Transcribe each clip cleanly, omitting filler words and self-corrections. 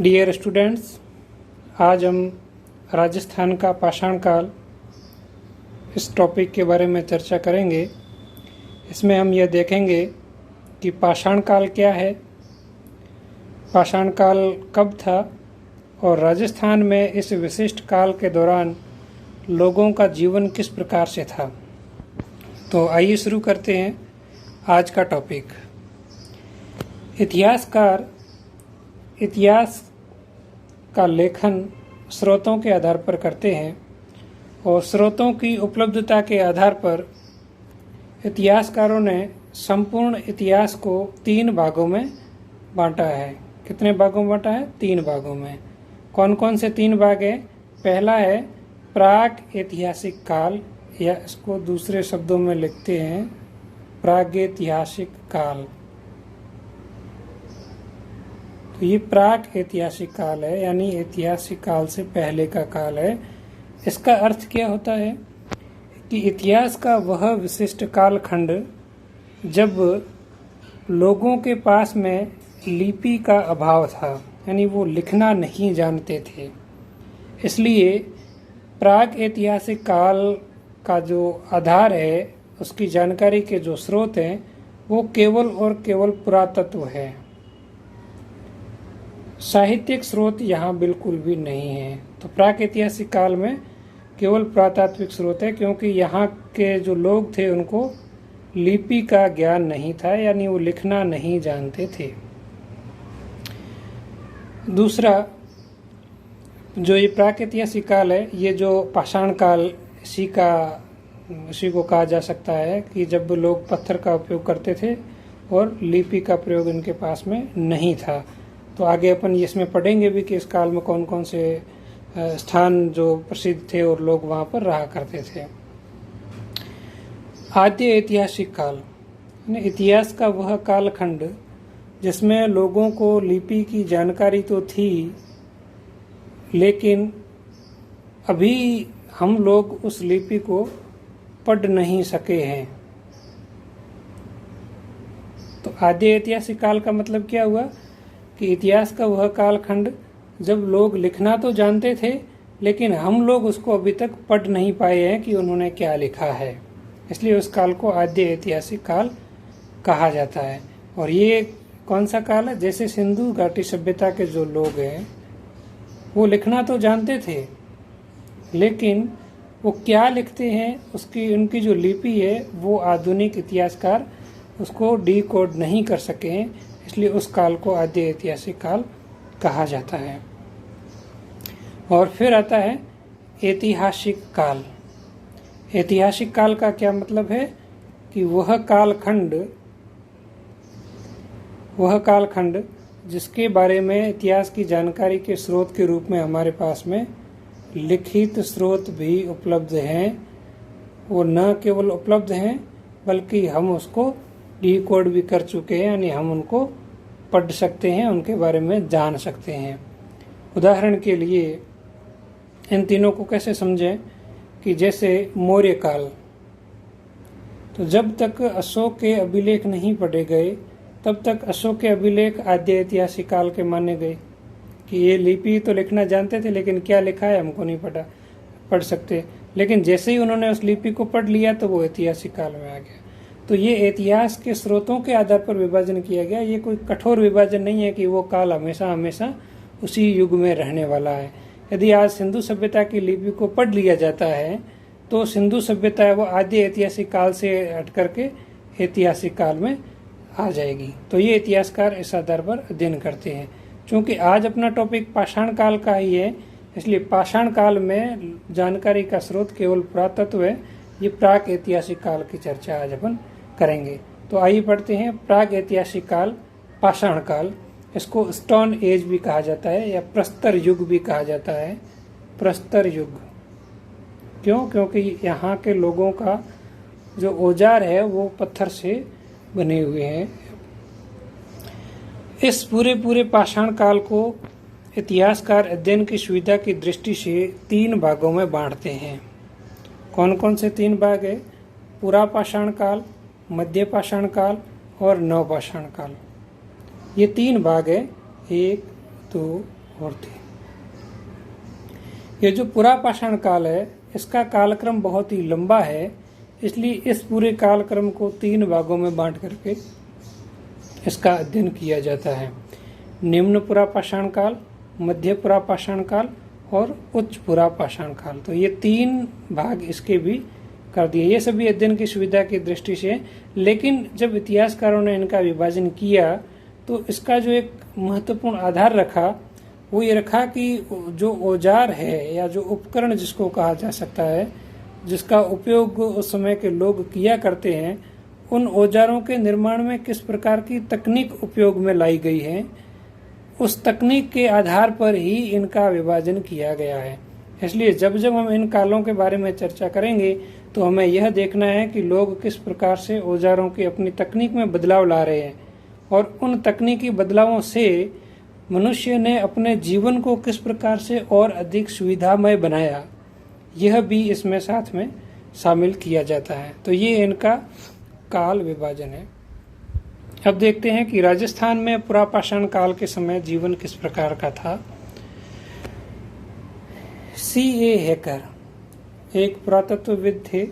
Dear students, आज हम राजस्थान का पाषाण काल इस टॉपिक के बारे में चर्चा करेंगे। इसमें हम यह देखेंगे कि पाषाण काल क्या है, पाषाण काल कब था और राजस्थान में इस विशिष्ट काल के दौरान लोगों का जीवन किस प्रकार से था। तो आइए शुरू करते हैं आज का टॉपिक। इतिहासकार इतिहास का लेखन स्रोतों के आधार पर करते हैं और स्रोतों की उपलब्धता के आधार पर इतिहासकारों ने संपूर्ण इतिहास को 3 भागों में बांटा है। कितने भागों में बांटा है? 3 भागों में। कौन कौन से 3 भाग हैं? पहला है प्राग ऐतिहासिक काल, या इसको दूसरे शब्दों में लिखते हैं प्रागैतिहासिक काल। तो ये प्राग ऐतिहासिक काल है, यानी ऐतिहासिक काल से पहले का काल है। इसका अर्थ क्या होता है कि इतिहास का वह विशिष्ट कालखंड जब लोगों के पास में लिपि का अभाव था, यानी वो लिखना नहीं जानते थे। इसलिए प्राग ऐतिहासिक काल का जो आधार है, उसकी जानकारी के जो स्रोत हैं, वो केवल और केवल पुरातत्व है। साहित्यिक स्रोत यहाँ बिल्कुल भी नहीं है। तो प्रागैतिहासिक काल में केवल पुरातात्विक स्रोत है, क्योंकि यहाँ के जो लोग थे उनको लिपि का ज्ञान नहीं था, यानी वो लिखना नहीं जानते थे। दूसरा जो ये प्रागैतिहासिक काल है, ये जो पाषाण काल इसी को कहा जा सकता है कि जब लोग पत्थर का उपयोग करते थे और लिपि का प्रयोग इनके पास में नहीं था। तो आगे अपन इसमें पढ़ेंगे भी कि इस काल में कौन कौन से स्थान जो प्रसिद्ध थे और लोग वहाँ पर रहा करते थे। आद्य ऐतिहासिक काल, इतिहास का वह कालखंड जिसमें लोगों को लिपि की जानकारी तो थी, लेकिन अभी हम लोग उस लिपि को पढ़ नहीं सके हैं। तो आद्य ऐतिहासिक काल का मतलब क्या हुआ कि इतिहास का वह कालखंड जब लोग लिखना तो जानते थे, लेकिन हम लोग उसको अभी तक पढ़ नहीं पाए हैं कि उन्होंने क्या लिखा है। इसलिए उस काल को आद्य ऐतिहासिक काल कहा जाता है। और ये कौन सा काल है? जैसे सिंधु घाटी सभ्यता के जो लोग हैं वो लिखना तो जानते थे, लेकिन वो क्या लिखते हैं, उनकी जो लिपि है वो आधुनिक इतिहासकार उसको डिकोड नहीं कर सके हैं। इसलिए उस काल को आद्य ऐतिहासिक काल कहा जाता है। और फिर आता है ऐतिहासिक काल। ऐतिहासिक काल का क्या मतलब है कि वह कालखंड जिसके बारे में इतिहास की जानकारी के स्रोत के रूप में हमारे पास में लिखित स्रोत भी उपलब्ध हैं। वो न केवल उपलब्ध हैं बल्कि हम उसको डिकोड भी कर चुके हैं, यानी हम उनको पढ़ सकते हैं, उनके बारे में जान सकते हैं। उदाहरण के लिए इन तीनों को कैसे समझें कि जैसे मौर्य काल, तो जब तक अशोक के अभिलेख नहीं पढ़े गए तब तक अशोक के अभिलेख आद्य ऐतिहासिक काल के माने गए कि ये लिपि तो लिखना जानते थे, लेकिन क्या लिखा है हमको नहीं पढ़ सकते। लेकिन जैसे ही उन्होंने उस लिपि को पढ़ लिया तो वो ऐतिहासिक काल में आ गया। तो ये इतिहास के स्रोतों के आधार पर विभाजन किया गया। ये कोई कठोर विभाजन नहीं है कि वो काल हमेशा हमेशा उसी युग में रहने वाला है। यदि आज सिंधु सभ्यता की लिपि को पढ़ लिया जाता है तो सिंधु सभ्यता है वो आद्य ऐतिहासिक काल से हट करके ऐतिहासिक काल में आ जाएगी। तो ये इतिहासकार इस आधार पर अध्ययन करते हैं। क्योंकि आज अपना टॉपिक पाषाण काल का ही है, इसलिए पाषाण काल में जानकारी का स्रोत केवल पुरातत्व है। ये प्राग ऐतिहासिक काल की चर्चा आज अपन करेंगे। तो आइए पढ़ते हैं प्राग ऐतिहासिक काल, पाषाण काल। इसको स्टोन एज भी कहा जाता है या प्रस्तर युग भी कहा जाता है। प्रस्तर युग क्यों? क्योंकि यहाँ के लोगों का जो औजार है वो पत्थर से बने हुए हैं। इस पूरे पाषाण काल को इतिहासकार अध्ययन की सुविधा की दृष्टि से 3 भागों में बांटते हैं। कौन कौन से 3 भाग है? पुरा पाषाण काल, मध्य पाषाण काल और नवपाषाण काल। ये 3 भाग है, 1, 2 और थी। ये जो पुरापाषाण काल है, इसका कालक्रम बहुत ही लंबा है, इसलिए इस पूरे कालक्रम को 3 भागों में बांट करके इसका अध्ययन किया जाता है। निम्न पुरापाषाण काल, मध्य पुरापाषाण काल और उच्च पुरापाषाण काल। तो ये 3 भाग इसके भी कर दिए। ये सभी अध्ययन की सुविधा की दृष्टि से, लेकिन जब इतिहासकारों ने इनका विभाजन किया तो इसका जो एक महत्वपूर्ण आधार रखा वो ये रखा कि जो औजार है या जो उपकरण जिसको कहा जा सकता है, जिसका उपयोग उस समय के लोग किया करते हैं, उन औजारों के निर्माण में किस प्रकार की तकनीक उपयोग में लाई गई है, उस तकनीक के आधार पर ही इनका विभाजन किया गया है। इसलिए जब जब हम इन कालों के बारे में चर्चा करेंगे तो हमें यह देखना है कि लोग किस प्रकार से औजारों की अपनी तकनीक में बदलाव ला रहे हैं और उन तकनीकी बदलावों से मनुष्य ने अपने जीवन को किस प्रकार से और अधिक सुविधामय बनाया, यह भी इसमें साथ में शामिल किया जाता है। तो ये इनका काल विभाजन है। अब देखते हैं कि राजस्थान में पुरापाषाण काल के समय जीवन किस प्रकार का था। C.A. हैकर एक पुरातत्वविद थे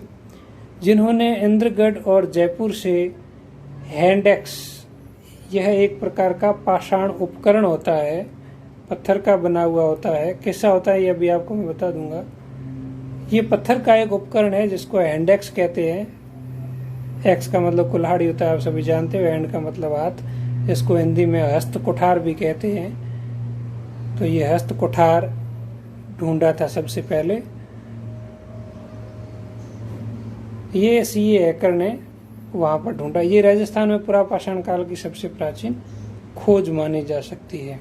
जिन्होंने इंद्रगढ़ और जयपुर से हैंडेक्स, यह एक प्रकार का पाषाण उपकरण होता है, पत्थर का बना हुआ होता है। कैसा होता है ये अभी आपको मैं बता दूंगा। ये पत्थर का एक उपकरण है जिसको हैंडेक्स कहते हैं। एक्स का मतलब कुल्हाड़ी होता है, आप सभी जानते हो। हैंड का मतलब हाथ, इसको हिंदी में हस्त कुठार भी कहते हैं। तो ये हस्त कुठार ढूंढा था सबसे पहले, ये C.A. हैकर ने वहां पर ढूंढा। ये राजस्थान में पुरापाषाण काल की सबसे प्राचीन खोज मानी जा सकती है।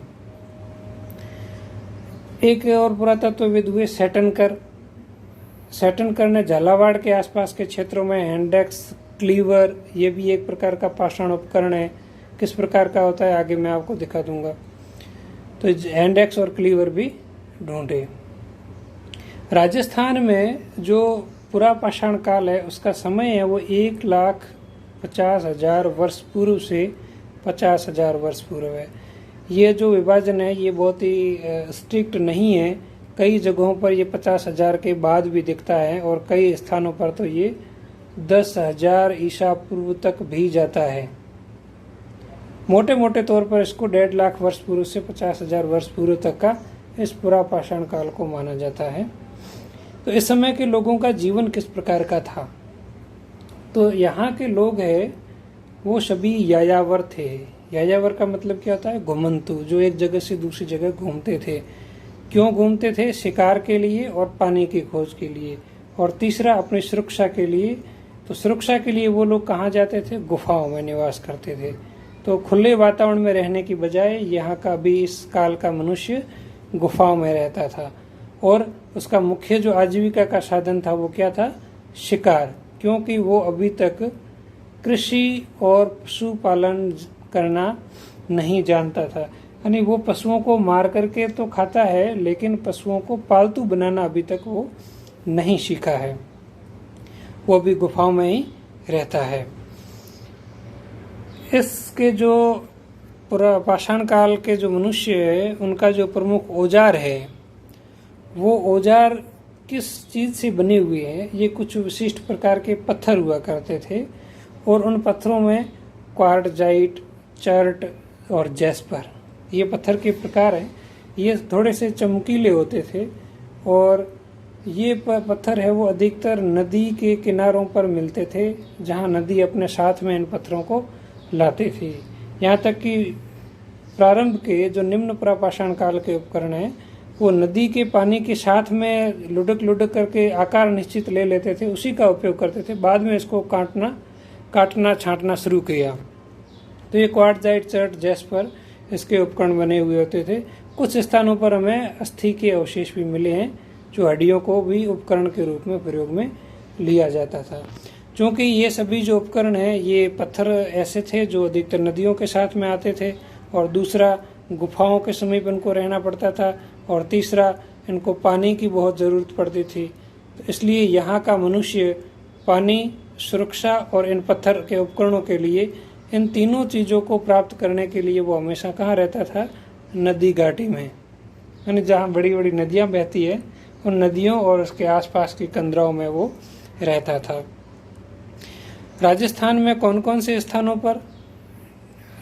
एक और पुरातत्वविद हुए सेटनकर। सेटनकर ने झालावाड़ के आसपास के क्षेत्रों में हैंडेक्स, क्लीवर, ये भी एक प्रकार का पाषाण उपकरण है। किस प्रकार का होता है आगे मैं आपको दिखा दूंगा। तो हैंडेक्स और क्लीवर भी ढूंढे। राजस्थान में जो पुरापाषाण काल है उसका समय है वो 1,50,000 वर्ष पूर्व से 50,000 वर्ष पूर्व है। ये जो विभाजन है ये बहुत ही स्ट्रिक्ट नहीं है। कई जगहों पर ये 50,000 के बाद भी दिखता है और कई स्थानों पर तो ये 10,000 ईसा पूर्व तक भी जाता है। मोटे मोटे तौर पर इसको 1.5 लाख वर्ष पूर्व से 50,000 वर्ष पूर्व तक का इस पुरापाषाण काल को माना जाता है। तो इस समय के लोगों का जीवन किस प्रकार का था। तो यहाँ के लोग हैं वो सभी यायावर थे। यायावर का मतलब क्या होता है, घुमंतु, जो एक जगह से दूसरी जगह घूमते थे। क्यों घूमते थे, शिकार के लिए और पानी की खोज के लिए, और तीसरा अपनी सुरक्षा के लिए। तो सुरक्षा के लिए वो लोग कहाँ जाते थे, गुफाओं में निवास करते थे। तो खुले वातावरण में रहने की बजाय यहाँ का भी इस काल का मनुष्य गुफाओं में रहता था और उसका मुख्य जो आजीविका का साधन था वो क्या था, शिकार। क्योंकि वो अभी तक कृषि और पशुपालन करना नहीं जानता था। यानी वो पशुओं को मार करके तो खाता है लेकिन पशुओं को पालतू बनाना अभी तक वो नहीं सीखा है। वो अभी गुफाओं में ही रहता है। इसके जो पुरापाषाण काल के जो मनुष्य है उनका जो प्रमुख औजार है वो औजार किस चीज से बने हुए हैं। ये कुछ विशिष्ट प्रकार के पत्थर हुआ करते थे और उन पत्थरों में क्वार्टजाइट, चर्ट और जैस्पर, ये पत्थर के प्रकार हैं। ये थोड़े से चमकीले होते थे और ये पत्थर है वो अधिकतर नदी के किनारों पर मिलते थे, जहाँ नदी अपने साथ में इन पत्थरों को लाते थे। यहाँ तक कि प्रारंभ के जो निम्न पुरापाषाण काल के उपकरण हैं वो नदी के पानी के साथ में लुढ़क लुढ़क करके आकार निश्चित ले लेते थे, उसी का उपयोग करते थे। बाद में इसको काटना छांटना शुरू किया। तो ये क्वार्टजाइट, चर्ट, जैस्पर इसके उपकरण बने हुए होते थे। कुछ स्थानों पर हमें अस्थि के अवशेष भी मिले हैं जो हड्डियों को भी उपकरण के रूप में प्रयोग में लिया जाता था। क्योंकि ये सभी जो उपकरण हैं ये पत्थर ऐसे थे जो अधिकतर नदियों के साथ में आते थे, और दूसरा गुफाओं के समीप इनको रहना पड़ता था, और तीसरा इनको पानी की बहुत ज़रूरत पड़ती थी। तो इसलिए यहाँ का मनुष्य पानी, सुरक्षा और इन पत्थर के उपकरणों के लिए, इन तीनों चीज़ों को प्राप्त करने के लिए वो हमेशा कहाँ रहता था, नदी घाटी में। यानी जहाँ बड़ी बड़ी नदियाँ बहती है उन नदियों और उसके आसपास की कंदराओं में वो रहता था। राजस्थान में कौन कौन से स्थानों पर?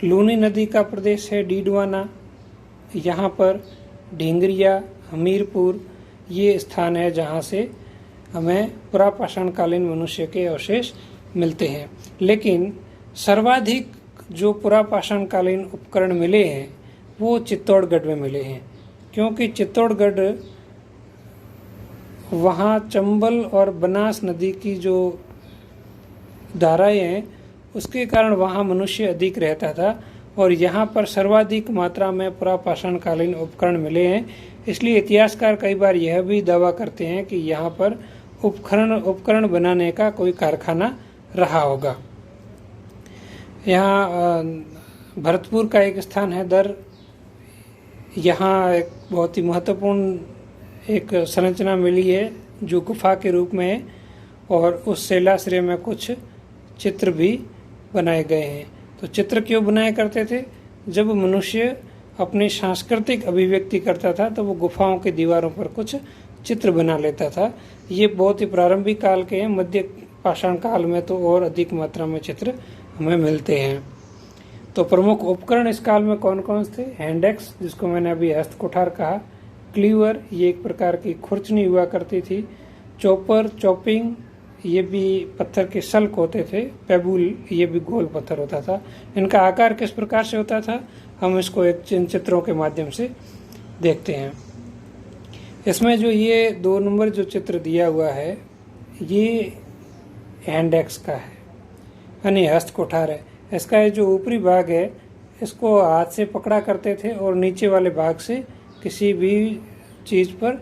लूनी नदी का प्रदेश है डीडवाना, यहाँ पर ढींगरिया, हमीरपुर ये स्थान है जहाँ से हमें पुरापाषाण कालीन मनुष्य के अवशेष मिलते हैं। लेकिन सर्वाधिक जो पुरापाषाण कालीन उपकरण मिले हैं वो चित्तौड़गढ़ में मिले हैं, क्योंकि चित्तौड़गढ़ वहाँ चंबल और बनास नदी की जो धाराएं हैं उसके कारण वहाँ मनुष्य अधिक रहता था और यहाँ पर सर्वाधिक मात्रा में पुरापाषाण कालीन उपकरण मिले हैं। इसलिए इतिहासकार कई बार यह भी दावा करते हैं कि यहाँ पर उपकरण बनाने का कोई कारखाना रहा होगा। यहाँ भरतपुर का एक स्थान है दर, यहाँ एक बहुत ही महत्वपूर्ण एक संरचना मिली है जो गुफा के रूप में है और उस शैलाश्रय में कुछ चित्र भी बनाए गए हैं। तो चित्र क्यों बनाया करते थे? जब मनुष्य अपनी सांस्कृतिक अभिव्यक्ति करता था तो वो गुफाओं की दीवारों पर कुछ चित्र बना लेता था। ये बहुत ही प्रारंभिक काल के हैं, मध्य पाषाण काल में तो और अधिक मात्रा में चित्र हमें मिलते हैं। तो प्रमुख उपकरण इस काल में कौन कौन थे? हैंड-एक्स, जिसको मैंने अभी हस्त कुठार कहा, क्लीवर, ये एक प्रकार की खुरचनी हुआ करती थी, चॉपर, चॉपिंग, ये भी पत्थर के सल्क होते थे, पेबुल, ये भी गोल पत्थर होता था। इनका आकार किस प्रकार से होता था हम इसको एक चित्रों के माध्यम से देखते हैं। इसमें जो ये 2 नंबर जो चित्र दिया हुआ है ये हैंड-एक्स का है, यानी हस्त कुठार है। इसका ये जो ऊपरी भाग है इसको हाथ से पकड़ा करते थे और नीचे वाले भाग से किसी भी चीज़ पर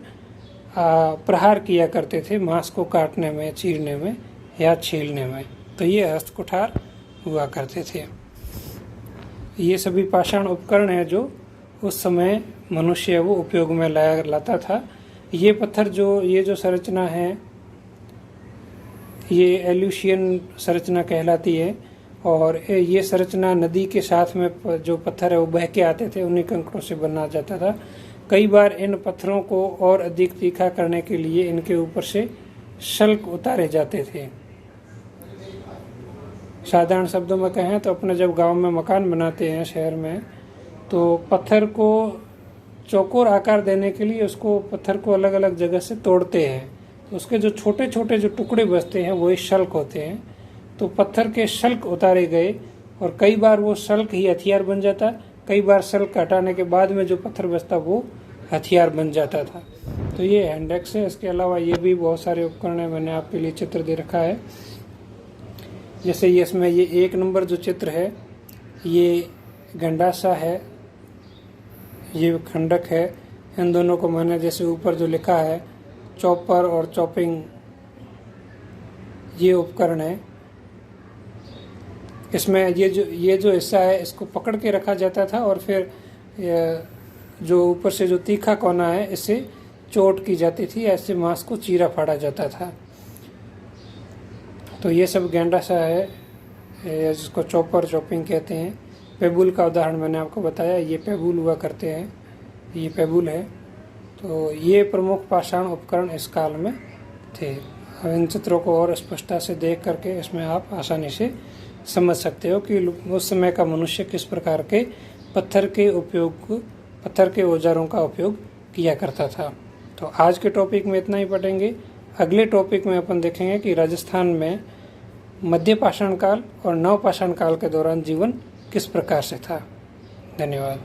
प्रहार किया करते थे, मांस को काटने में, चीरने में या छीलने में। तो ये हस्त कुठार हुआ करते थे। ये सभी पाषाण उपकरण हैं जो उस समय मनुष्य वो उपयोग में लाता था। ये पत्थर ये जो संरचना है ये एल्यूशियन संरचना कहलाती है और ये संरचना नदी के साथ में जो पत्थर है वो बह के आते थे, उन्हीं कंकड़ों से बना जाता था। कई बार इन पत्थरों को और अधिक तीखा करने के लिए इनके ऊपर से शल्क उतारे जाते थे। साधारण शब्दों में कहें तो अपने जब गांव में मकान बनाते हैं शहर में, तो पत्थर को चौकोर आकार देने के लिए उसको पत्थर को अलग अलग जगह से तोड़ते हैं, तो उसके जो छोटे छोटे जो टुकड़े बचते हैं वही शल्क होते हैं। तो पत्थर के शल्क उतारे गए और कई बार वो शल्क ही हथियार बन जाता, कई बार शल्क हटाने के बाद में जो पत्थर बचता वो हथियार बन जाता था। तो ये हैंड-एक्स है। इसके अलावा ये भी बहुत सारे उपकरण है, मैंने आपके लिए चित्र दे रखा है। जैसे ये इसमें ये 1 नंबर जो चित्र है ये गंडासा है, ये खंडक है। इन दोनों को मैंने जैसे ऊपर जो लिखा है चॉपर और चॉपिंग, ये उपकरण है। इसमें ये जो हिस्सा है इसको पकड़ के रखा जाता था और फिर जो ऊपर से जो तीखा कोना है इससे चोट की जाती थी, ऐसे मांस को चीरा फाड़ा जाता था। तो ये सब गंडासा है जिसको चॉपर चॉपिंग कहते हैं। पेबुल का उदाहरण मैंने आपको बताया, ये पेबुल हुआ करते हैं, ये पेबुल है। तो ये प्रमुख पाषाण उपकरण इस काल में थे। इन चित्रों को और स्पष्टता से देख करके इसमें आप आसानी से समझ सकते हो कि उस समय का मनुष्य किस प्रकार के पत्थर के औजारों का उपयोग किया करता था। तो आज के टॉपिक में इतना ही पढ़ेंगे। अगले टॉपिक में अपन देखेंगे कि राजस्थान में मध्य पाषाण काल और नव पाषाण काल के दौरान जीवन किस प्रकार से था। धन्यवाद।